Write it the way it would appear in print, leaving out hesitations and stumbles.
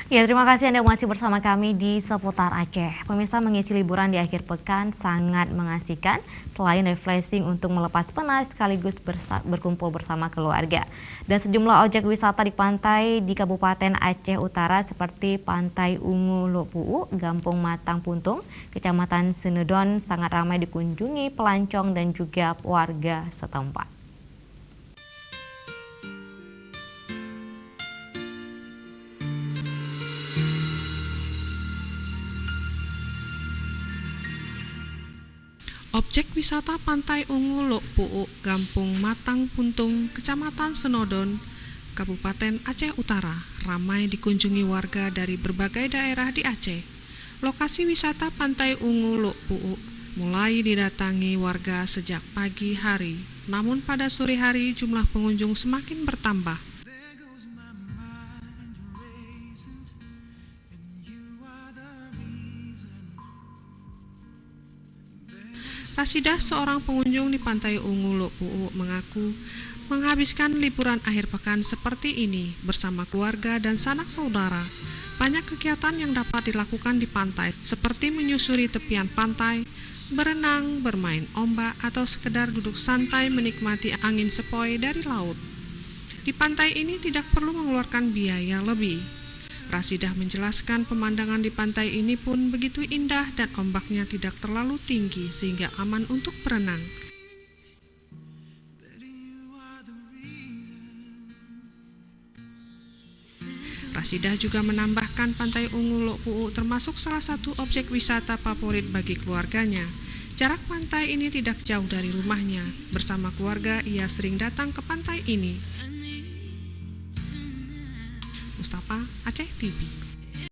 Ya, terima kasih Anda masih bersama kami di Seputar Aceh. Pemirsa, mengisi liburan di akhir pekan sangat mengasihkan, selain refreshing untuk melepas penat sekaligus berkumpul bersama keluarga. Dan sejumlah objek wisata di pantai di Kabupaten Aceh Utara seperti Pantai Ungu Lok Pu'u, Gampung Matang Puntung, Kecamatan Senedon sangat ramai dikunjungi pelancong dan juga warga setempat. Objek wisata Pantai Ungu Lok Pu'u, Gampung Matang Puntung, Kecamatan Senodon, Kabupaten Aceh Utara, ramai dikunjungi warga dari berbagai daerah di Aceh. Lokasi wisata Pantai Ungu Lok Pu'u mulai didatangi warga sejak pagi hari, namun pada sore hari jumlah pengunjung semakin bertambah. Rasidah, seorang pengunjung di Pantai Ungu Lok Pu'u, mengaku menghabiskan liburan akhir pekan seperti ini bersama keluarga dan sanak saudara. Banyak kegiatan yang dapat dilakukan di pantai, seperti menyusuri tepian pantai, berenang, bermain ombak, atau sekedar duduk santai menikmati angin sepoi dari laut. Di pantai ini tidak perlu mengeluarkan biaya lebih. Rasidah menjelaskan pemandangan di pantai ini pun begitu indah dan ombaknya tidak terlalu tinggi sehingga aman untuk berenang. Rasidah juga menambahkan Pantai Ungu Lok Pu'u termasuk salah satu objek wisata favorit bagi keluarganya. Jarak pantai ini tidak jauh dari rumahnya. Bersama keluarga ia sering datang ke pantai ini. Mustafa, Aceh TV.